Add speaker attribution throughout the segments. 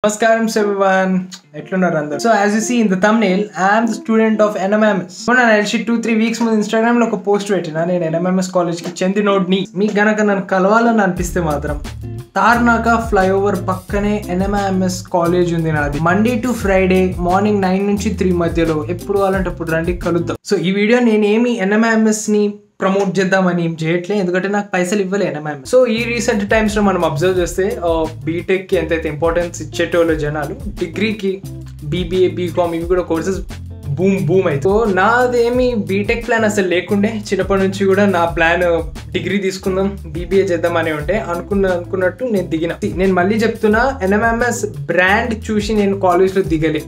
Speaker 1: Namaskaram everyone. So as you see in the thumbnail, I am the student of NMMS. When I actually 2-3 weeks on Instagram lo post పెట్టినా నేను NMMS college కి చెందినోడ్ని. మీకు గనక నన్ను కలవాలని అనిపిస్తే మాత్రం తార్నాక ఫ్లైఓవర్ పక్కనే NMMS కాలేజ్ ఉంది నాది. మండే టు ఫ్రైడే మార్నింగ్ 9 నుంచి 3 మధ్యలో ఎప్పుడు అలాంటి అప్పుడు రండి కలుద్దాం. సో ఈ వీడియో నేనేమి NMMS ని ప్రమోట్ చేద్దామని ఏం చేయట్లేదు, ఎందుకంటే నాకు పైసలు ఇవ్వలే NMMS. సో ఈ రీసెంట్ టైమ్స్ లో మనం అబ్జర్వ్ చేస్తే బీటెక్ కి ఎంతైతే ఇంపార్టెన్స్ ఇచ్చేటోళ్ళు జనాలు, డిగ్రీకి BBA BCom ఇవి కూడా కోర్సెస్ బూమ్ అయితే. సో నాదేమి బీటెక్ ప్లాన్ అసలు లేకుండే, చిన్నప్పటి నుంచి కూడా నా ప్లాన్ డిగ్రీ తీసుకుందాం BBA చేద్దాం అని ఉంటే అనుకున్నట్టు నేను దిగిన. నేను మళ్ళీ చెప్తున్నా, NMMS బ్రాండ్ చూసి నేను కాలేజ్లో దిగలే.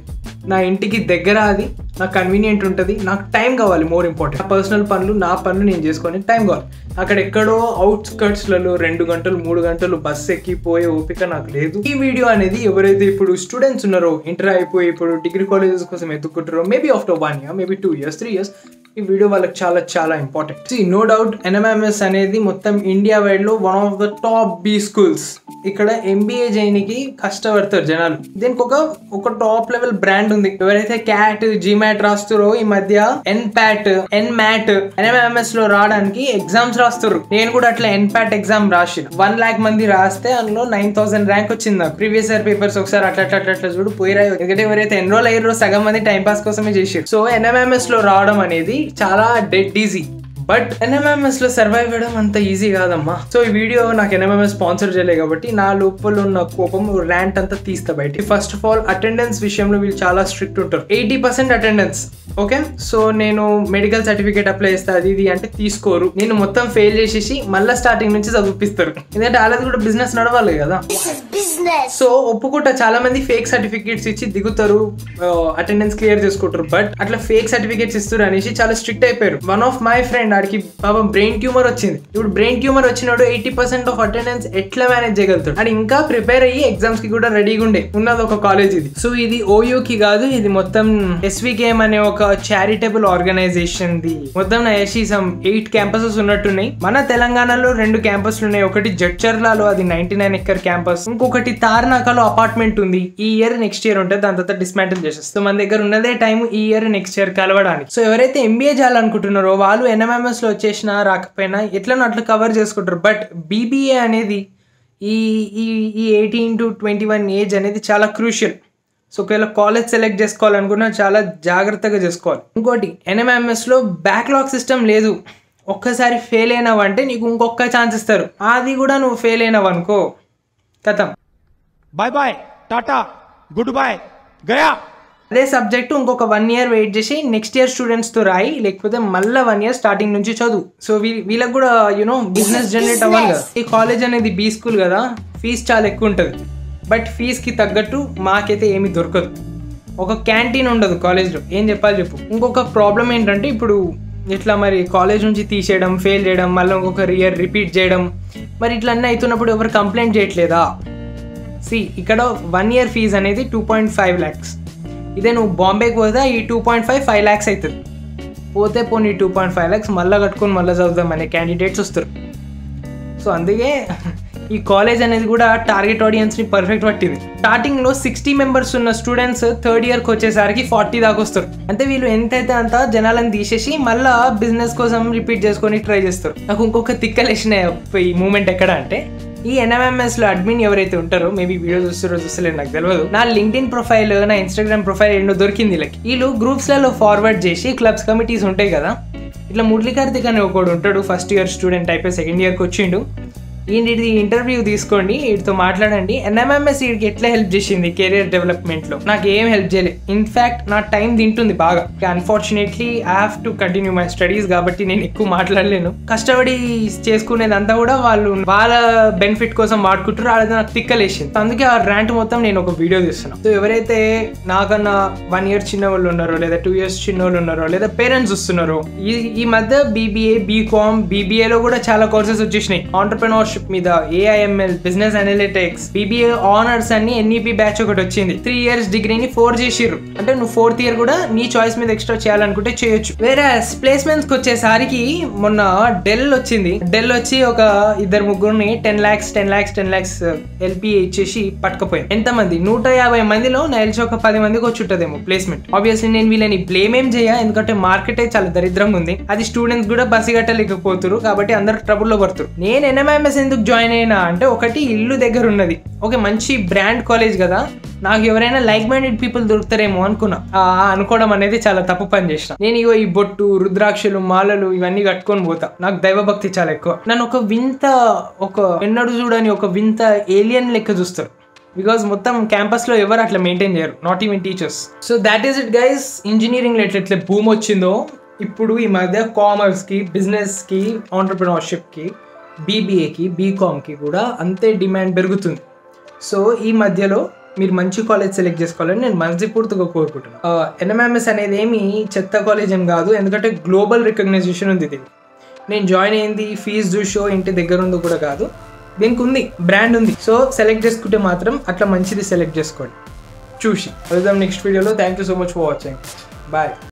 Speaker 1: నా ఇంటికి దగ్గర, అది నాకు కన్వీనియంట్ ఉంటుంది, నాకు టైం కావాలి. మోర్ ఇంపార్టెంట్, నా పర్సనల్ పనులు నా పనులు నేను చేసుకొని టైం కావాలి. అక్కడ ఎక్కడో అవుట్స్కర్ట్స్లలో 2 గంటలు 3 గంటలు బస్సు ఎక్కిపోయే ఓపిక నాకు లేదు. ఈ వీడియో అనేది ఎవరైతే ఇప్పుడు స్టూడెంట్స్ ఉన్నారో, ఇంటర్ అయిపోయి ఇప్పుడు డిగ్రీ కాలేజెస్ కోసం ఎత్తుకుంటారో, maybe after 1 year, maybe 2 years, 3 years, ఈ వీడియో వాళ్ళకి చాలా చాలా ఇంపార్టెంట్. నో డౌట్ NMMS అనేది మొత్తం ఇండియా వైడ్ లో one of the top B schools. ఇక్కడ MBA చేయడానికి కష్టపడతారు జనాలు. దీనికి ఒక టాప్ లెవెల్ బ్రాండ్ ఉంది. ఎవరైతే క్యాట్ GMAT రాస్తారో, ఈ మధ్య NPAT NMAT NMMS లో రావడానికి ఎగ్జామ్స్ రాస్తారు. నేను కూడా అట్లా NPAT ఎగ్జామ్ రాసిన. 1 lakh మంది రాస్తే అందులో 9000 ర్యాంక్ వచ్చింది నాకు. ప్రీవియస్ ఇయర్ పేపర్స్ ఒకసారి అట్లా చూడు పోయిరాయి. ఎందుకంటే ఎవరైతే ఎన్రోల్ అయ్యారో సగం మంది టైం పాస్ కోసమే చేసారు. సో NMMS లో రావడం అనేది చాలా డెడ్ ఈజీ. బట్ NMMS లో సర్వైవ్ అవ్వడం అంత ఈజీ కాదమ్మా. సో ఈ వీడియో నాకు NMMS స్పాన్సర్ చేయలేదు కాబట్టి నా లోపల ఉన్న కోపం ర్యాంట్ అంతా తీస్తా బయట. ఫస్ట్ ఆఫ్ ఆల్ అటెండెన్స్ విషయంలో వీళ్ళు చాలా స్ట్రిక్ట్ ఉంటారు. 80% అటెండెన్స్. ఓకే, సో నేను మెడికల్ సర్టిఫికేట్ అప్లై చేస్తా, అది ఇది అంటే తీసుకోరు. నేను మొత్తం ఫెయిల్ చేసేసి మళ్ళీ స్టార్టింగ్ నుంచి చదివిపిస్తారు. ఎందుకంటే వాళ్ళది కూడా బిజినెస్ నడవాలి కదా. సో ఒప్పుకుంటా, చాలా మంది ఫేక్ సర్టిఫికేట్స్ ఇచ్చి దిగుతారు, అటెండెన్స్ క్లియర్ చేసుకుంటారు. బట్ అట్లా ఫేక్ సర్టిఫికేట్స్ ఇస్తారు అనేసి చాలా స్ట్రిక్ట్ అయిపోయారు. వన్ ఆఫ్ మై ఫ్రెండ్, ఆడికి పాపం బ్రెయిన్ ట్యూమర్ వచ్చింది. ఇప్పుడు బ్రెయిన్ ట్యూమర్ వచ్చినాడు 80% ఆఫ్ అటెండెన్స్ ఎట్లా మేనేజ్ చేయగలుగుతాడు? అది ఇంకా ప్రిపేర్ అయ్యి ఎగ్జామ్స్ కి కూడా రెడీగా ఉండే ఉన్నది ఒక కాలేజ్ ఇది. సో ఇది OU కి కాదు, ఇది మొత్తం SVKM అనే ఒక చారిటబుల్ ఆర్గనైజేషన్ ది. మొత్తం నా 8 క్యాంపసెస్ ఉన్నట్టున్నాయి. మన తెలంగాణలో 2 క్యాంపస్లు ఉన్నాయి. ఒకటి జడ్చర్లలో, అది 99 acre క్యాంపస్. ఇంకొకటి తార్నాకలో అపార్ట్మెంట్ ఉంది. ఈ ఇయర్ నెక్స్ట్ ఇయర్ ఉంటుంది, దాని తర్వాత డిస్మాంటిల్ చేసేస్తాం. మన దగ్గర ఉన్నదే టైం ఈ ఇయర్ నెక్స్ట్ ఇయర్ కలవడానికి. సో ఎవరైతే MBA చేయాలనుకుంటున్నారో వాళ్ళు NMMS లో వచ్చేసినా రాకపోయినా ఎట్లనో అట్లా కవర్ చేసుకుంటారు. బట్ BBA అనేది ఈ 18 to 21 ఏజ్ అనేది చాలా క్రూషియల్. సో ఒకవేళ కాలేజ్ సెలెక్ట్ చేసుకోవాలనుకున్నా చాలా జాగ్రత్తగా చేసుకోవాలి. ఇంకోటి, NMMS లో బ్యాక్లాగ్ సిస్టమ్ లేదు. ఒక్కసారి ఫెయిల్ అయినావంటే నీకు ఇంకొక ఛాన్స్ ఇస్తారు. అది కూడా నువ్వు ఫెయిల్ అయినావు అనుకో, కథం,
Speaker 2: bye bye ta-ta good bye గయా.
Speaker 1: అదే సబ్జెక్టు ఇంకొక 1 year వెయిట్ చేసి నెక్స్ట్ ఇయర్ స్టూడెంట్స్తో రాయి, లేకపోతే మళ్ళీ 1 year స్టార్టింగ్ నుంచి చదువు. సో వీళ్ళకి కూడా బిజినెస్ జనరేట్ అవ్వాలి కదా. ఈ కాలేజ్ అనేది B school కదా, ఫీజు చాలా ఎక్కువ ఉంటుంది. బట్ ఫీజుకి తగ్గట్టు మాకైతే ఏమీ దొరకదు. ఒక క్యాంటీన్ ఉండదు కాలేజ్లో. ఏం చెప్పాలి చెప్పు. ఇంకొక ప్రాబ్లం ఏంటంటే, ఇప్పుడు ఇట్లా మరి కాలేజ్ నుంచి తీసేయడం, ఫెయిల్ చేయడం, మళ్ళీ ఇంకొక ఇయర్ రిపీట్ చేయడం, మరి ఇట్లా అన్నీ అవుతున్నప్పుడు ఎవరు కంప్లైంట్ చేయట్లేదా? ఇక్కడ 1 year ఫీజు అనేది 2.5 lakhs. ఇదే నువ్వు బాంబేకి పోతే ఈ 2.5 lakhs అవుతుంది. పోతే పోనీ 2.5 lakhs మళ్ళీ కట్టుకొని మళ్ళీ చదువుదాం అనే క్యాండిడేట్స్ వస్తారు. సో అందుకే ఈ కాలేజ్ అనేది కూడా టార్గెట్ ఆడియన్స్ని పర్ఫెక్ట్ పట్టింది. స్టార్టింగ్లో 60 members ఉన్న స్టూడెంట్స్ థర్డ్ ఇయర్కి వచ్చేసరికి 40 దాకా వస్తారు. అంటే వీళ్ళు ఎంతైతే అంత జనాలను తీసేసి మళ్ళీ బిజినెస్ కోసం రిపీట్ చేసుకొని ట్రై చేస్తారు. నాకు ఇంకొక తిక్కలేసిన ఈ మూమెంట్ ఎక్కడ అంటే, ఈ NMMS లో అడ్మిన్ ఎవరైతే ఉంటారో, మేబీ వీడియో చూస్తలేదు నాకు తెలియదు, నా LinkedIn ప్రొఫైల్, నా Instagram ప్రొఫైల్ ఎన్నో దొరికింది. వీళ్ళు గ్రూప్స్లలో ఫార్వర్డ్ చేసి క్లబ్స్ కమిటీస్ ఉంటాయి కదా, ఇట్లా మురళీ కార్తిక్ అని ఒకడు ఉంటాడు, ఫస్ట్ ఇయర్ స్టూడెంట్ అయిపోయి సెకండ్ ఇయర్కి వచ్చిండు. ఈయనది ఇంటర్వ్యూ తీసుకోండి, వీటితో మాట్లాడండి. NMMS వీడికి ఎట్లా హెల్ప్ చేసింది కెరియర్ డెవలప్మెంట్లో? నాకు ఏం హెల్ప్ చేయలేదు. ఇన్ఫ్యాక్ట్ నా టైం తింటుంది బాగా. Unfortunately I have to continue my studies కాబట్టి నేను ఎక్కువ మాట్లాడలేను. కష్టపడి చేసుకునేదంతా కూడా వాళ్ళు వాళ్ళ బెనిఫిట్ కోసం వాడుకుంటారు. అది నాకు తిక్కలేసింది. అందుకే ఆ ర్యాంట్ మొత్తం నేను ఒక వీడియో తీస్తున్నాను. సో ఎవరైతే నాకన్నా 1 year చిన్న వాళ్ళు ఉన్నారో, లేదా 2 years చిన్న వాళ్ళు ఉన్నారో, లేదా పేరెంట్స్ వస్తున్నారో, ఈ మధ్య BBA BCom BBA లో కూడా చాలా కోర్సెస్ వచ్చేసినాయి. ఆంటర్ప్రెన్యూర్షిప్ ఆంటర్ప్రెన్యూర్షిప్ మీద AIML, business analytics, BBA honours అన్ని NEP బ్యాచ్ ఒకటి వచ్చింది. 3 years డిగ్రీని 4 చేసిర్రు. అంటే నువ్వు 4th year కూడా నీ చాయిస్ మీద ఎక్స్ట్రా చేయాలనుకుంటే చేయొచ్చు. వేరే ప్లేస్మెంట్స్ కి వచ్చేసరికి మొన్న డెల్ వచ్చింది. డెల్ వచ్చి ఒక 2-3 10 lakhs LPA ఇచ్చేసి పట్టుకపోయాయి. ఎంతమంది 150 మందిలో నా తెలిసి ఒక 10 మందికి వచ్చి ఉంటదేమో ప్లేస్మెంట్. ఆబ్వియస్లీ నేను వీళ్ళని బ్లేమ్ ఏం చేయ, ఎందుకంటే మార్కెటే చాలా దరిద్రంగా ఉంది. అది స్టూడెంట్స్ కూడా బసిగట్టలేకపోతారు కాబట్టి అందరు ట్రబుల్లో పడుతారు. నేను NMIMS ఎందుకు జాయిన్ అయినా అంటే, ఒకటి ఇల్లు దగ్గర ఉన్నది, ఒక మంచి బ్రాండ్ కాలేజ్ కదా, నాకు ఎవరైనా లైక్ మైండెడ్ పీపుల్ దొరుకుతారేమో అనుకున్నా. అనుకోవడం అనేది చాలా తప్పు పని చేసిన. నేను ఇగో ఈ బొట్టు, రుద్రాక్షలు, మాలలు ఇవన్నీ కట్టుకొని పోతా. నాకు దైవభక్తి చాలా ఎక్కువ. నన్ను ఒక ఎన్నడూ చూడని ఒక వింత ఏలియన్ లెక్క చూస్తారు. బికాస్ మొత్తం క్యాంపస్లో ఎవరు అట్లా మెయింటైన్ చేయరు, not even teachers. So that is it guys. Engineering ఎట్లా బూమ్ వచ్చిందో, ఇప్పుడు ఈ మధ్య కామర్స్కి, బిజినెస్కి, ఆంటర్ప్రెన్యూర్షిప్కి, BBAకి, BComకి కూడా అంతే డిమాండ్ పెరుగుతుంది. సో ఈ మధ్యలో మీరు మంచి కాలేజ్ సెలెక్ట్ చేసుకోవాలని నేను మనస్ఫూర్తిగా కోరుకుంటున్నాను. NMIMS అనేది ఏమి చెత్త కాలేజ్ ఏం కాదు, ఎందుకంటే గ్లోబల్ రికగ్నైజేషన్ ఉంది దీనికి. నేను జాయిన్ అయింది ఫీజు చూసో ఇంటి దగ్గర ఉందో కూడా కాదు, దీనికి ఉంది, బ్రాండ్ ఉంది. సో సెలెక్ట్ చేసుకుంటే మాత్రం అట్లా మంచిది సెలెక్ట్ చేసుకోండి చూసి. వెళ్దాం నెక్స్ట్ వీడియోలో. Thank you so much for watching. Bye.